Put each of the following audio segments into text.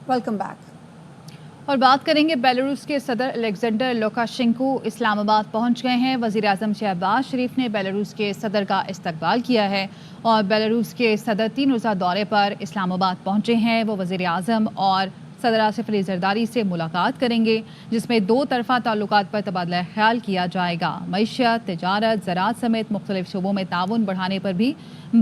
Welcome back. और बात करेंगे बेलारूस के सदर अलेक्जेंडर लुकाशेंको इस्लामाबाद पहुंच गए हैं। वज़ीर-ए-आज़म शहबाज शरीफ ने बेलारूस के सदर का इस्तकबाल किया है और बेलारूस के सदर 3 रोज़ा दौरे पर इस्लामाबाद पहुंचे हैं। वो वज़ीर-ए-आज़म और सदर आसिफ अली ज़रदारी से मुलाकात करेंगे, जिसमें 2 तरफ़ा ताल्लुकात पर तबादला ख्याल किया जाएगा। मईशत, तिजारत, ज़राअत समेत मुख्तलिफ शोबों में ताउन बढ़ाने पर भी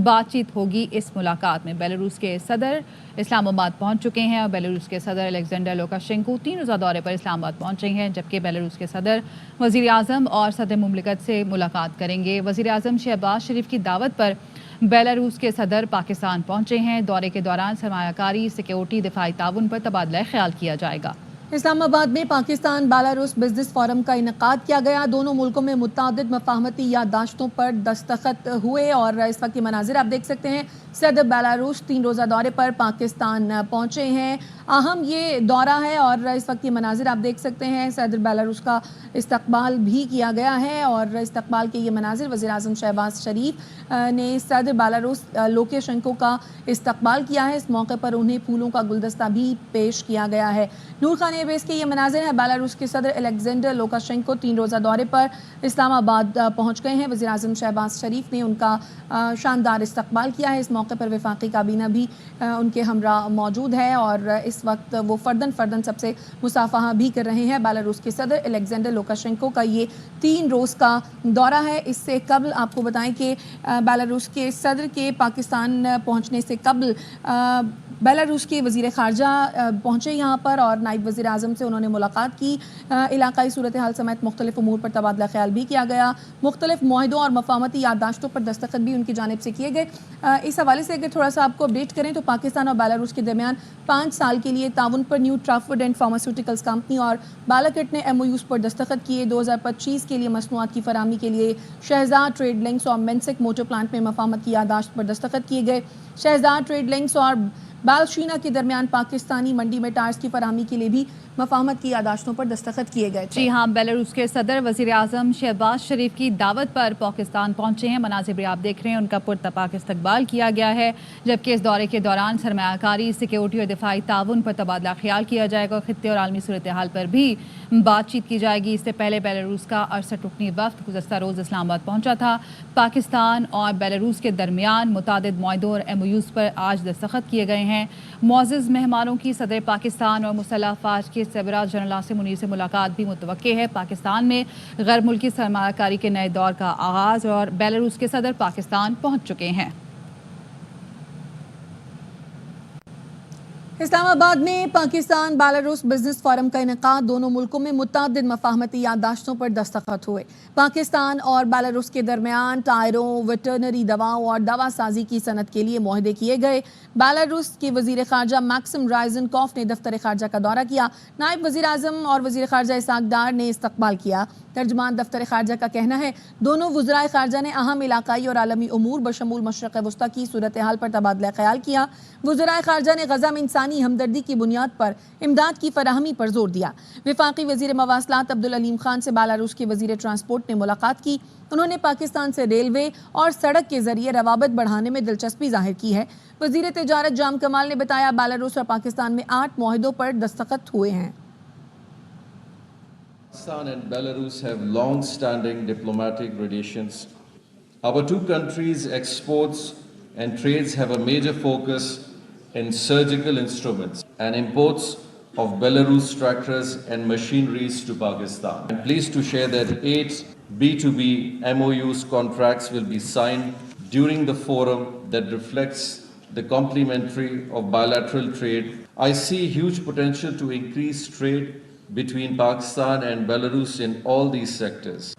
बातचीत होगी। इस मुलाकात में बेलारूस के सदर इस्लामाबाद पहुंच चुके हैं और बेलारूस के सदर अलेक्जेंडर लुकाशेंको 3 रोज़ा दौरे पर इस्लामाबाद पहुंचे हैं, जबकि बेलारूस के सदर वज़ीर-ए-आज़म और सदर मुमलिकत से मुलाकात करेंगे। वज़ीर-ए-आज़म शहबाज शरीफ की दावत पर बेलारूस के सदर पाकिस्तान पहुंचे हैं। दौरे के दौरान सरमायाकारी, सिक्योरिटी, दिफाई ताउन पर तबादला ख्याल किया जाएगा। इस्लामाबाद में पाकिस्तान बेलारूस बिजनेस फोरम का इनेकाद किया गया। दोनों मुल्कों में मुतादिद मफाहमती याददाश्तों पर दस्तखत हुए और इस वक्त के मनाजिर आप देख सकते हैं। सदर बेलारूस 3 रोज़ा दौरे पर पाकिस्तान पहुंचे हैं। अहम ये दौरा है और इस वक्त के मनाजिर आप देख सकते हैं। सदर बेलारूस का इस्तकबाल भी किया गया है और इस्तकबाल के ये मनाजिर वज़ीर-ए-आज़म शहबाज शरीफ ने सदर बेलारूस लुकाशेंको का इस्तकबाल किया है। इस मौके पर उन्हें फूलों का गुलदस्ता भी पेश किया गया है। नूर खान एयरबेस के ये मनाजिर हैं। बेलारूस के सदर अलेक्जेंडर लुकाशेंको 3 रोज़ा दौरे पर इस्लामाबाद पहुँच गए हैं। वज़ीर-ए-आज़म शहबाज शरीफ ने उनका शानदार इस्तकबाल किया है। इस मौके पर वफाकी काबीना भी उनके हमरा मौजूद है और इस वक्त वो फ़र्दन सबसे मुसाफहा भी कर रहे हैं। बेलारूस के सदर अलेक्जेंडर लुकाशेंको का ये 3 रोज़ का दौरा है। इससे कबल आपको बताएं कि बेलारूस के सदर के पाकिस्तान पहुँचने से कबल बेलारूस के वज़ीर ख़ारजा पहुँचे यहाँ पर और नायब वज़ीर आज़म से उन्होंने मुलाकात की। इलाकाई सूरत हाल समेत मुख्तलिफ उमूर पर तबादला ख्याल भी किया गया। मुख्तलिफ मुआहिदों और मफाहमती याददाश्तों पर दस्तखत भी उनकी जानिब से किए गए। इस हवाले से अगर थोड़ा सा आपको अपडेट करें तो पाकिस्तान और बेलारूस के दरमियान 5 साल के लिए ताउन पर न्यू ट्राफर्ड एंड फार्मास्यूटिकल्स कंपनी और बालाकट ने MOUs पर दस्तखत किए। 2025 के लिए मसनूआत की फराहमी के लिए शहजाद ट्रेड लिंक्स और मेंसिक मोटर प्लांट में मफाहमत की याददाश्त पर दस्तखत किए गए। शहजाद ट्रेड लिंक्स और बालशीना के दरमियान पाकिस्तानी मंडी में टायर्स की फराहमी के लिए भी मफाहमत की यादाश्तों पर दस्तखत किए गए थे। जी हाँ, बेलारूस के सदर वज़ीर-ए-आज़म शहबाज शरीफ की दावत पर पाकिस्तान पहुंचे हैं। मनाज़िर भी आप देख रहे हैं, उनका पुरतपाक इस्तकबाल किया गया है, जबकि इस दौरे के दौरान सरमायाकारी, सिक्योरिटी और दिफाई ताउन पर तबादला ख्याल किया जाएगा और खित्ते और आलमी सूरत हाल पर भी बातचीत की जाएगी। इससे पहले बेलारूस का 68 रुकनी वफ़द गुज़श्ता रोज़ इस्लामाबाद पहुंचा था। पाकिस्तान और बेलारूस के दरमियान मुतादिद मुआहिदों और MOUs पर आज दस्तखत किए गए हैं। मुअज़्ज़ज़ मेहमानों की सदर पाकिस्तान और मुसल्लह अफ़वाज के सरबराह जनरल आसिम मुनीर से मुलाकात भी मुतवक्के है। पाकिस्तान में गैर मुल्की सरमायाकारी के नए दौर का आगाज़ और बेलारूस के सदर पाकिस्तान पहुंच चुके हैं। इस्लामाबाद में पाकिस्तान बेलारूस बिजनेस फोरम का इनेकाद। दोनों मुल्कों में मुतादिद मफाहमती याददाश्तों पर दस्तखत हुए। पाकिस्तान और बेलारूस के दरमियान टायरों, वेटरनरी दवाओं और दवा साजी की सनत के लिए मुआहदे किए गए। बेलारूस के वज़ीर ख़ारजा मैक्सिम राइज़नकॉफ ने दफ्तर ख़ारजा का दौरा किया। नायब वज़ीर आज़म और वज़ीर ख़ारजा इसहाक डार ने इस्तकबाल किया। तर्जुमान दफ्तर ख़ारजा का कहना है दोनों वज़राए ख़ारजा ने अहम इलाकाई और आलमी उमूर बशमूल मशरक़ वस्ता की सूरत हाल पर तबादला ख्याल किया। वज़राए ख़ारजा ने गज़ा में इंसानी हमदर्दी की बुनियाद पर इमदाद की फराहमी पर जोर दिया। वफाकी वज़ीर मवासलात अब्दुल अलीम खान से बेलारूस के वज़ीर ट्रांसपोर्ट ने मुलाकात की। उन्होंने पाकिस्तान से रेलवे और सड़क के जरिए रवाबत बढ़ाने में दिलचस्पी जाहिर की है। वज़ीर तिजारत जाम कमाल ने बताया बेलारूस और पाकिस्तान में 8 मुआहिदों पर दस्तखत हुए हैं। Pakistan and Belarus have long-standing diplomatic relations. Our two countries' exports and trades have a major focus in surgical instruments and imports of Belarus tractors and machineries to Pakistan. I'm pleased to share that 8 B2B MOUs contracts will be signed during the forum that reflects the complementary of bilateral trade. I see huge potential to increase trade between Pakistan and Belarus in all these sectors.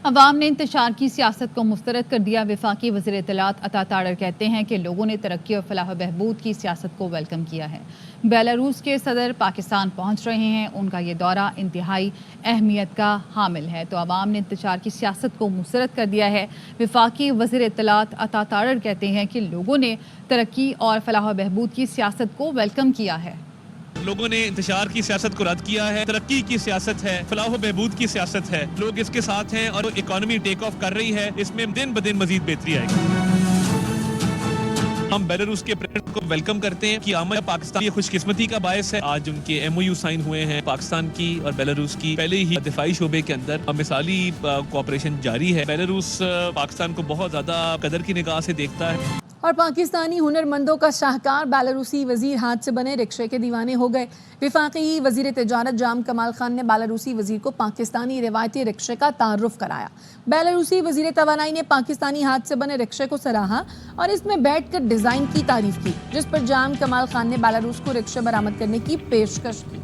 अवाम ने इंतशार की सियासत को मुस्तरद कर दिया। वफाकी वज़ीर इत्तलात अता ताड़र कहते हैं कि लोगों ने तरक्की और फलाह बहबूद की सियासत को वेलकम किया है। बेलारूस के सदर पाकिस्तान पहुंच रहे हैं, उनका ये दौरा इंतहाई अहमियत का हामिल है। तो अवाम ने इंतशार की सियासत को मुस्तरद कर दिया है। वफाकी वज़ीर इत्तलात अता ताड़र कहते हैं कि लोगों ने तरक्की और फलाह बहबूद की सियासत को वेलकम किया है। लोगों ने इंतशार की सियासत को रद्द किया है। तरक्की की सियासत है, फलाह व बहबूद की सियासत है, लोग इसके साथ हैं और इकॉनमी टेक ऑफ कर रही है। इसमें दिन ब दिन मजीद बेहतरी आएगी। ہم بیلاروس کے پریزیڈنٹ کو ویلکم کرتے ہیں کہ آمد پاکستان یہ خوش قسمتی کا باعث ہے. آج ان کے MOU سائن ہوئے ہیں پاکستان کی اور بیلاروس کی. پہلے ہی دفاعی شعبے کے اندر مثالی کوآپریشن جاری ہے. بیلاروس پاکستان کو بہت زیادہ قدر کی نگاہ سے دیکھتا ہے. اور پاکستانی ہنرمندوں کا شاہکار بیلاروسی وزیر ہاتھ سے بنے رکشے کے دیوانے ہو گئے. وفاقی وزیر تجارت جام کمال خان نے بیلاروسی وزیر کو پاکستانی روایتی رکشے کا تعارف کرایا. بیلاروسی وزیر توانائی نے پاکستانی ہاتھ سے بنے رکشے کو سراہا اور اس میں بیٹھ کر ڈیزائن کی تعریف کی، جس پر جام کمال خان نے بیلاروس کو رکشے برآمد کرنے کی پیشکش کی.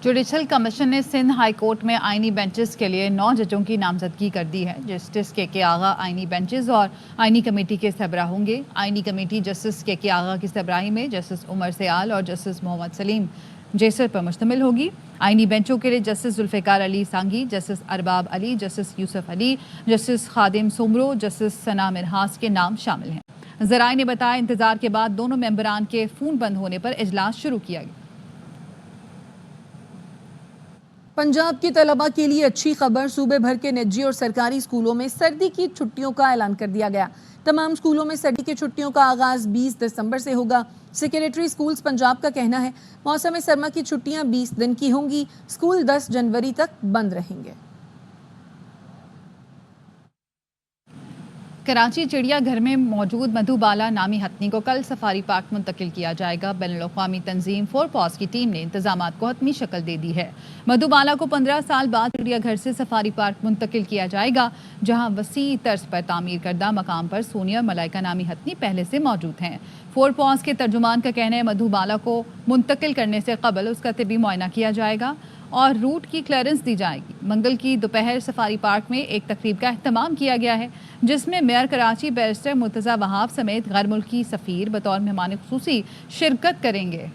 جوڈیشل کمیشن نے سندھ ہائی کورٹ میں آئینی بینچز کے لیے 9 ججوں کی نامزدگی کر دی ہے. جسٹس کے آغا آئینی بینچز اور آئینی کمیٹی کے سربراہ ہوں گے. آئینی کمیٹی جسٹس کے آغا کی سربراہی میں جسٹس عمر سیال اور جسٹس محمد سلیم جیسر پر مشتمل ہوگی. آئینی بینچوں کے لیے جسٹس ذوالفقار علی سانگھی، جسٹس ارباب علی، جسٹس یوسف علی، جسٹس خادم سومرو، جسٹس ثنا منہاس کے نام شامل ہیں. ذرائع نے بتایا انتظار کے بعد دونوں ممبران کے فون بند ہونے پر اجلاس شروع کیا گیا. پنجاب کے طلباء کے لیے اچھی خبر، صوبے بھر کے نجی اور سرکاری اسکولوں میں سردی کی چھٹیوں کا اعلان کر دیا گیا. تمام اسکولوں میں سردی کی چھٹیوں کا آغاز 20 دسمبر سے ہوگا. سیکریٹری اسکولز پنجاب کا کہنا ہے موسم سرما کی چھٹیاں 20 دن کی ہوں گی. اسکول 10 جنوری تک بند رہیں گے. کراچی چڑیا گھر میں موجود مدھو بالا نامی ہتھنی کو کل سفاری پارک منتقل کیا جائے گا. بین الاقوامی تنظیم 4 پاز کی ٹیم نے انتظامات کو حتمی شکل دے دی ہے. مدھو بالا کو 15 سال بعد چڑیا گھر سے سفاری پارک منتقل کیا جائے گا، جہاں وسیع طرز پر تعمیر کردہ مقام پر سونیا اور ملائکہ نامی ہتھنی پہلے سے موجود ہیں. 4 پاز کے ترجمان کا کہنا ہے مدھو بالا کو منتقل کرنے سے قبل اس کا طبی معائنہ کیا جائے گا اور روٹ کی کلیئرنس دی جائے گی. منگل کی دوپہر سفاری پارک میں ایک تقریب کا اہتمام کیا گیا ہے، جس میں میئر کراچی بیرسٹر مرتضی وہاب سمیت غیر ملکی سفیر بطور مہمان خصوصی شرکت کریں گے.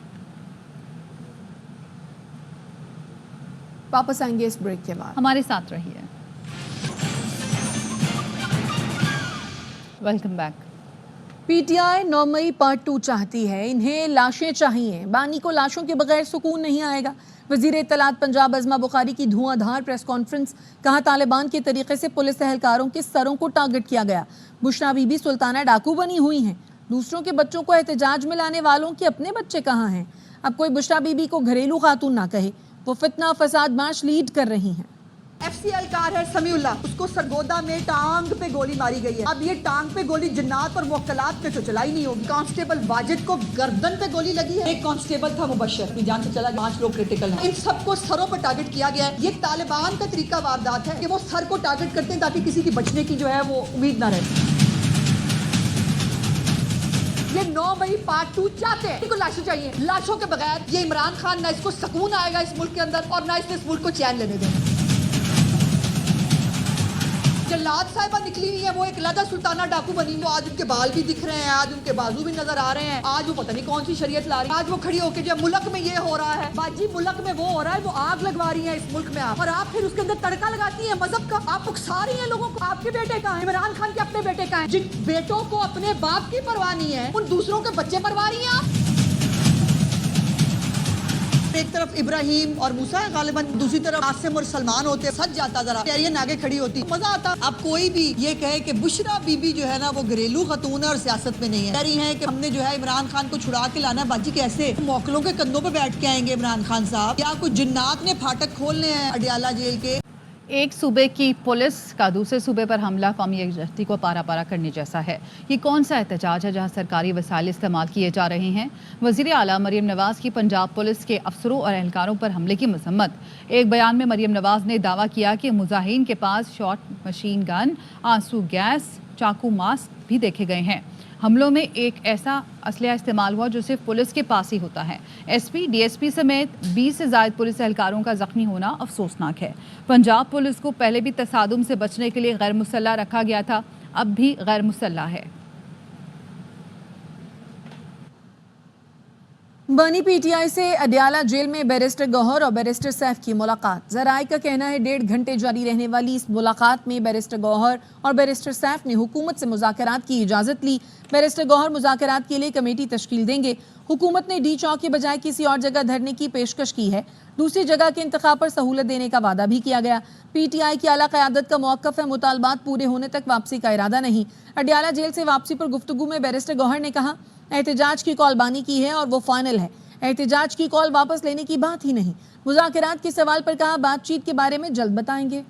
واپس آئیں گے اس بریک کے بعد. ہمارے ساتھ رہیے. Welcome back. P T I 9 May part 2 چاہتی ہے. انہیں لاشیں چاہیے. بانی کو لاشوں کے بغیر سکون نہیں آئے گا. وزیر اطلاعات پنجاب عظما بخاری کی دھواں دھار پریس کانفرنس. کہا طالبان کے طریقے سے پولیس اہلکاروں کے سروں کو ٹارگٹ کیا گیا. بشرا بی بی سلطانہ ڈاکو بنی ہوئی ہیں. دوسروں کے بچوں کو احتجاج میں لانے والوں کے اپنے بچے کہاں ہیں؟ اب کوئی بشرا بی بی کو گھریلو خاتون نہ کہے. وہ فتنہ فساد مارچ لیڈ کر رہی ہیں. FCL کار ہے سمیع اللہ، اس کو سرگودا میں ٹانگ پہ گولی ماری گئی ہے. اب یہ ٹانگ پہ گولی جنات اور موکلات پہ تو چلائی نہیں ہوگی. کانسٹیبل واجد کو گردن پہ گولی لگی ہے. ایک کانسٹیبل تھا مبشر، اپنی جان سے چلا. 5 لوگ کرٹیکل ہیں. ان سب کو سروں پر ٹارگٹ کیا گیا ہے. یہ طالبان کا طریقہ واردات ہے کہ وہ سر کو ٹارگٹ کرتے ہیں تاکہ کسی کی بچنے کی جو ہے وہ امید نہ رہے. یہ 9 مئی پارٹ 2 چاہتے ہیں. ان کو لاشیں چاہیے. لاشوں کے بغیر یہ عمران خان نہ اس کو سکون آئے گا اس ملک کے اندر اور نہ اس ملک کو چین لینے دیں. جلاد صاحبہ نکلی ہوئی ہے، وہ ایک لادہ سلطانہ ڈاکو بنی. وہ آج ان کے بال بھی دکھ رہے ہیں، آج ان کے بازو بھی نظر آ رہے ہیں. آج وہ پتہ نہیں کون سی شریعت لا رہی ہے. آج وہ کھڑی ہو کے جو ملک میں یہ ہو رہا ہے باجی، ملک میں وہ ہو رہا ہے، وہ آگ لگوا رہی ہیں اس ملک میں آپ. اور آپ پھر اس کے اندر تڑکا لگاتی ہیں مذہب کا. آپ اکسا رہی ہیں لوگوں کو. آپ کے بیٹے کہاں ہیں؟ عمران خان کے اپنے بیٹے کہاں ہیں؟ جن بیٹوں کو اپنے باپ کی پرواہ نہیں ہے، ان دوسروں کے بچے پرواہ رہی ہیں آپ. ایک طرف ابراہیم اور موسیٰ غالباً، دوسری طرف عاصم اور سلمان ہوتے. سج جاتا ذرا پیرین آگے کھڑی ہوتی، مزہ آتا. اب کوئی بھی یہ کہے کہ بشرا بی بی جو ہے نا وہ گھریلو خاتون ہے اور سیاست میں نہیں ہے. کہہ رہی ہیں کہ ہم نے جو ہے عمران خان کو چھڑا کے لانا. باجی کیسے؟ موکلوں کے کندھوں پہ بیٹھ کے آئیں گے عمران خان صاحب؟ یا کوئی جنات نے پھاٹک کھولنے ہیں اڈیالہ جیل کے؟ ایک صوبے کی پولیس کا دوسرے صوبے پر حملہ قومی یکجہتی کو پارا پارا کرنے جیسا ہے. یہ کون سا احتجاج ہے جہاں سرکاری وسائل استعمال کیے جا رہے ہیں؟ وزیر اعلیٰ مریم نواز کی پنجاب پولیس کے افسروں اور اہلکاروں پر حملے کی مذمت. ایک بیان میں مریم نواز نے دعویٰ کیا کہ مظاہرین کے پاس شارٹ مشین گن، آنسو گیس، چاقو، ماسک بھی دیکھے گئے ہیں. حملوں میں ایک ایسا اسلحہ استعمال ہوا جو صرف پولیس کے پاس ہی ہوتا ہے. S P, D S P سمیت 20 سے زائد پولیس اہلکاروں کا زخمی ہونا افسوسناک ہے. پنجاب پولیس کو پہلے بھی تصادم سے بچنے کے لیے غیر مسلح رکھا گیا تھا، اب بھی غیر مسلح ہے. बनी पीटीआई से अडयाला जेल में बैरिस्टर गौहर और बैरिस्टर सैफ की मुलाकात। जराए का कहना है 1.5 घंटे जारी रहने वाली इस मुलाकात में बैरिस्टर गौहर और बैरिस्टर सैफ ने हुकूमत से मुज़ाकरात की इजाज़त ली। बैरिस्टर गौहर मुज़ाकरात के लिए कमेटी तश्कील देंगे। हुकूमत ने डी चौक के बजाय किसी और जगह धरने की पेशकश की है। दूसरी जगह के इंतखाब पर सहूलत देने का वादा भी किया गया। पीटीआई की आला क़यादत का मौक़िफ़ है, मुतालबात पूरे होने तक वापसी का इरादा नहीं। अडयाला जेल से वापसी पर गुफ्तगू में बैरिस्टर गौहर ने कहा, एहतजाज की कॉल बानी की है और वो फाइनल है। एहतजाज की कॉल वापस लेने की बात ही नहीं। मुज़ाकरात के सवाल पर कहा, बातचीत के बारे में जल्द बताएंगे।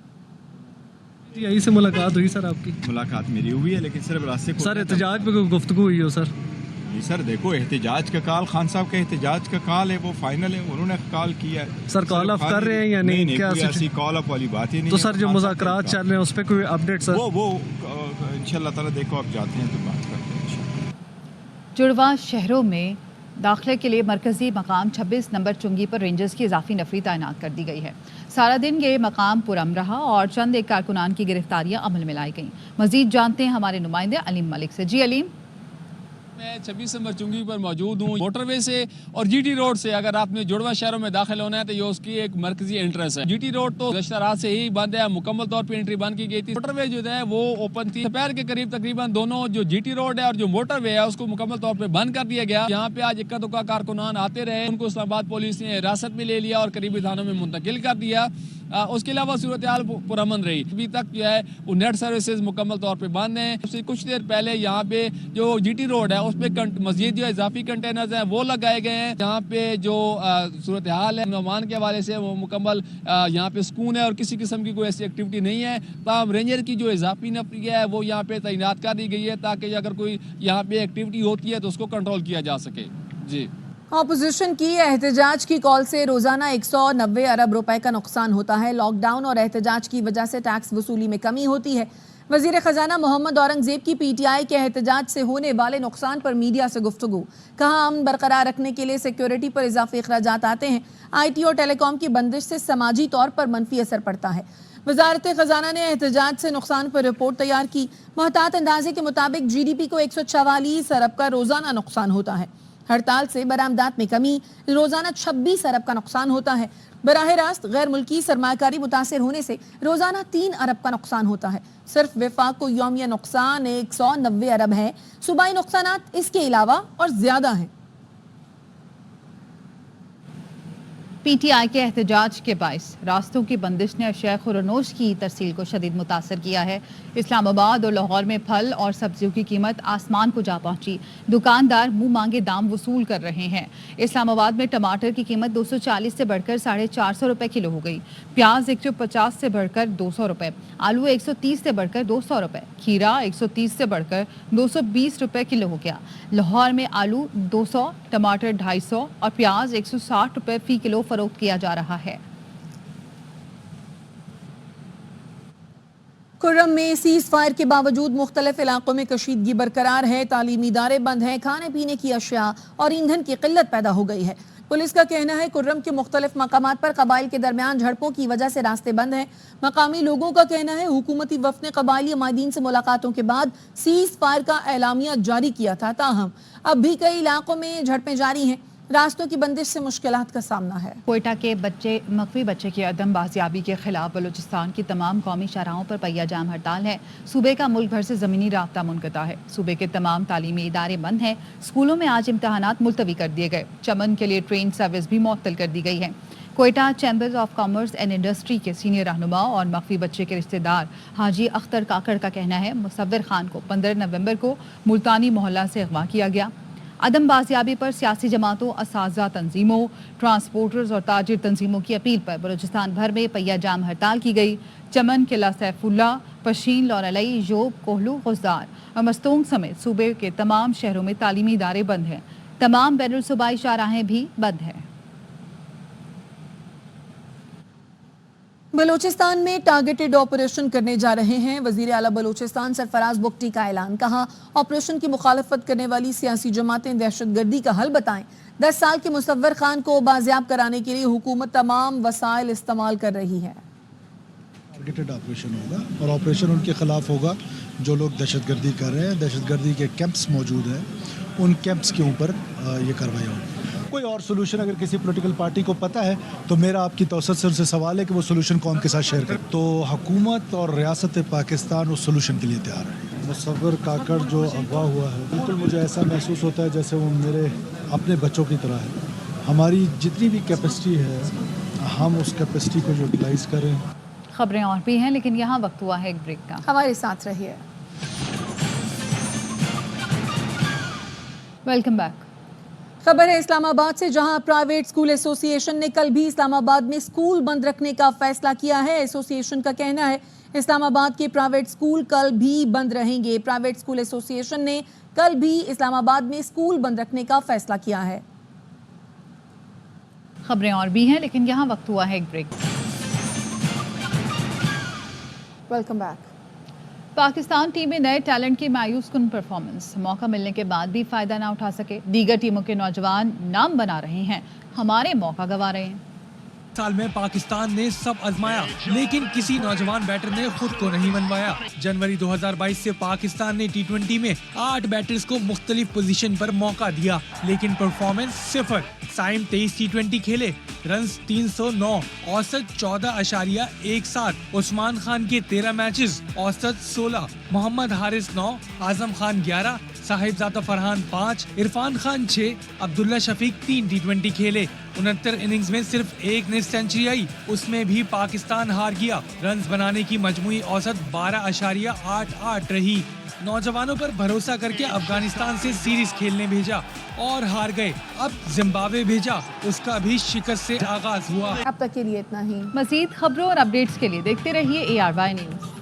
यही से मुलाकात हुई सर आपकी? मुलाकात मेरी हुई है, लेकिन सिर्फ रास्ते को सर एहतजाज पे कोई गुफ्तगू हुई हो सर? नहीं सर, देखो एहतजाज का कॉल खान साहब का एहतजाज का कॉल है, वो फाइनल है, उन्होंने कॉल किया है। सर कॉल ऑफ कर रहे हैं या नहीं? नहीं, क्या कोई ऐसी कॉल ऑफ वाली बात ही नहीं तो है। सर जो मुज़ाकरात चल रहे हैं उस पर कोई अपडेट सर? वो इंशाल्लाह ताला देखो आप जाते हैं तो बात करते हैं इंशाल्लाह। जुड़वा शहरों में दाखिले के लिए मरकजी मकाम 26 नंबर चुंगी पर रेंजर्स की इजाफी नफरी तैनात कर दी गई है। सारा दिन ये मकाम पुरअमन रहा और चंद एक कारकुनान की गिरफ्तारियां अमल में लाई गईं। मजीद जानते हैं हमारे नुमाइंदे अलीम मलिक से। जी अलीम। मैं 26 नंबर चुंगी पर मौजूद हूँ। मोटरवे से और जीटी रोड से अगर आपने जुड़वा शहरों में दाखिल होना है तो ये उसकी एक मरकजी एंट्रेंस है। जीटी रोड तो गुज़श्ता रात से ही बंद है, मुकम्मल तौर पे एंट्री बंद की गई थी। मोटरवे जो है वो ओपन थी। दोपहर के करीब तकरीबन दोनों जो जीटी रोड है और जो मोटरवे है उसको मुकम्मल तौर पे बंद कर दिया गया। यहाँ पे आज इक्का दुक्का कारकुनान आते रहे, उनको इस्लामाबाद पुलिस ने हिरासत में ले लिया और करीबी थानों में मुंतकिल कर दिया। उसके अलावा सूरत हाल पुरअमन रही। अभी तक जो है वो नेट सर्विसेज मुकम्मल तौर पे बंद हैं। उससे कुछ देर पहले यहाँ पे जो जीटी रोड है उस पर मस्जिद जो इजाफी कंटेनर्स हैं वो लगाए गए हैं। यहाँ पे जो सूरत हाल है नौमान के हवाले से वो मुकम्मल यहाँ पे सुकून है और किसी किस्म की कोई ऐसी एक्टिविटी नहीं है। ताहम रेंजर की जो इजाफी नफरी है वो यहाँ पे तैनात कर दी गई है ताकि अगर कोई यहाँ पे एक्टिविटी होती है तो उसको कंट्रोल किया जा सके। जी। अपोजिशन की एहतजाज की कॉल से रोजाना 190 अरब रुपए का नुकसान होता है। लॉकडाउन और एहतजाज की वजह से टैक्स वसूली में कमी होती है। वजीर खजाना मोहम्मद औरंगजेब की पीटीआई के एहतजाज से होने वाले नुकसान पर मीडिया से गुफ्तगू। कहा, अमन बरकरार रखने के लिए सिक्योरिटी पर इजाफी अखराजात आते हैं। IT और टेलीकॉम की बंदिश से समाजी तौर पर मनफी असर पड़ता है। वजारत खजाना ने एहतजाज से नुकसान पर रिपोर्ट तैयार की। महतात अंदाजे के मुताबिक GDP को 144 अरब का रोजाना नुकसान होता है। हड़ताल से बरामदात में कमी, रोजाना 26 अरब का नुकसान होता है। बराह रास्त गैर मुल्की सरमाकारी मुतासिर होने से रोजाना 3 अरब का नुकसान होता है। सिर्फ विफाक को यौमिया नुकसान 190 अरब है। सूबाई नुकसानात इसके अलावा और ज्यादा हैं। पीटीआई के एहतजाज के बाइस रास्तों की बंदिश ने शेख रनोश की तरसील को शदीद मुतासर किया है। इस्लामाबाद और लाहौर में फल और सब्जियों की कीमत आसमान को जा पहुंची। दुकानदार मुंह मांगे दाम वसूल कर रहे हैं। इस्लामाबाद में टमाटर की कीमत 240 से बढ़कर 450 रुपए किलो हो गई। प्याज 150 से बढ़कर 200 रुपए, आलू 130 से बढ़कर 200 रुपए, खीरा 130 से बढ़कर 220 रुपए किलो हो गया। लाहौर में आलू 200, टमाटर 250 और प्याज 160 रुपए फी किलो फरोख्त किया जा रहा है। खुर्रम में सीज फायर के बावजूद मुख्तलिफ इलाकों में कशीदगी बरकरार है। तालीमी इदारे बंद हैं, खाने पीने की अशिया और ईंधन की किल्लत पैदा हो गई है। पुलिस का कहना है खुर्रम के मुख्तलिफ मकामात पर कबाइल के दरमियान झड़पों की वजह से रास्ते बंद हैं। मकामी लोगों का कहना है हुकूमती वफ़द ने कबाइली अमादीन से मुलाकातों के बाद सीज फायर का एलामिया जारी किया था। ताहम अब भी कई इलाकों में झड़पें जारी हैं। रास्तों की बंदिश से मुश्किलात का सामना है। कोयटा के मकवी बच्चे की अदम बाजियाबी के खिलाफ बलूचिस्तान की तमाम कौमी शाहराहों पर पहिया जाम हड़ताल है। सूबे का मुल्क भर से ज़मीनी राब्ता मुनक़ता है। सूबे के तमाम तालीमी इदारे बंद हैं। स्कूलों में आज इम्तहानात मुलतवी कर दिए गए। चमन के लिए ट्रेन सर्विस भी मुअत्तल कर दी गई है। Quetta chambers of commerce and industry के सीनियर रहनुमा और मकवी बच्चे के रिश्तेदार हाजी अख्तर काकड़ का कहना है मुसव्विर खान को 15 नवंबर को मुल्तानी मोहल्ला से अगवा किया गया। अदम बाजियाबी पर सियासी जमातों, असातिज़ा तंजीमों, ट्रांसपोर्टर्स और ताजिर तंजीमों की अपील पर बलूचिस्तान भर में पहिया जाम हड़ताल की गई। चमन, किला सैफुल्ला, पशीन, लौनलई, जोब, कोहलू, गुज़दार और मस्तोंग समेत सूबे के तमाम शहरों में तालीमी इदारे बंद हैं। तमाम बैनुल सूबाई शाहराहें भी बंद हैं। बलूचिस्तान में टारगेटेड ऑपरेशन करने जा रहे हैं। वजीर आला बलूचिस्तान सरफराज बुगटी का ऐलान। कहा, ऑपरेशन की मुखालफत करने वाली सियासी जमातें दहशतगर्दी का हल बताएं। 10 साल के मुसव्विर खान को बाजियाब कराने के लिए हुकूमत तमाम वसाइल इस्तेमाल कर रही है। टारगेटेड ऑपरेशन होगा और ऑपरेशन उनके खिलाफ होगा जो लोग दहशतगर्दी कर रहे हैं। दहशतगर्दी के कैंप्स मौजूद हैं, उन कैंप्स के ऊपर ये कार्रवाई होगी। कोई और सोल्यूशन अगर किसी पॉलिटिकल पार्टी को पता है तो मेरा आपकी तौसत से उनसे सवाल है कि वो सोल्यूशन कौन के साथ शेयर करे। तो हुकूमत और रियासत पाकिस्तान उस सोल्यूशन के लिए तैयार है। मुसव्वर काकड़ जो अगवा हुआ है, बिल्कुल मुझे ऐसा महसूस होता है जैसे वो मेरे अपने बच्चों की तरह है। हमारी जितनी भी कैपेसिटी है हम उस कैपेसिटी को यूटिलाइज करें। खबरें और भी हैं, लेकिन यहाँ वक्त हुआ है एक ब्रेक का। हमारे साथ रहिए। Welcome back. खबर है इस्लामाबाद से, जहां प्राइवेट स्कूल एसोसिएशन ने कल भी इस्लामाबाद में स्कूल बंद रखने का फैसला किया है। एसोसिएशन का कहना है इस्लामाबाद के प्राइवेट स्कूल कल भी बंद रहेंगे। प्राइवेट स्कूल एसोसिएशन ने कल भी इस्लामाबाद में स्कूल बंद रखने का फैसला किया है। खबरें और भी हैं, लेकिन यहाँ वक्त हुआ है एक break. Welcome back. Pakistan team में नए टैलेंट की मायूस कुन परफॉर्मेंस, मौका मिलने के बाद भी फायदा ना उठा सके। दीगर टीमों के नौजवान नाम बना रहे हैं, हमारे मौका गंवा रहे हैं। साल में पाकिस्तान ने सब आजमाया, लेकिन किसी नौजवान बैटर ने खुद को नहीं मनवाया। जनवरी 2022 से पाकिस्तान ने T20 में 8 बैटर्स को मुख्तलिफ पोजीशन पर मौका दिया, लेकिन परफॉर्मेंस सिफर। साइम 23 T20 खेले, रन्स 309, औसत 14.17। उस्मान खान के 13 मैचेस, औसत 16। मोहम्मद हारिस 9, आजम खान 11, साहिबजादा फरहान 5, इरफान खान 6, अब्दुल्ला शफीक 3 T20 खेले। 69 इनिंग्स में सिर्फ एक ने सेंचुरी आई, उसमें भी पाकिस्तान हार गया। रन्स बनाने की मजमुई औसत 12.88 रही। नौजवानों पर भरोसा करके अफगानिस्तान से सीरीज खेलने भेजा और हार गए। अब जिम्बाब्वे भेजा, उसका भी शिकस्त से आगाज हुआ। अब तक के लिए इतना ही। मजीद खबरों और अपडेट्स के लिए देखते रहिए ARY न्यूज़।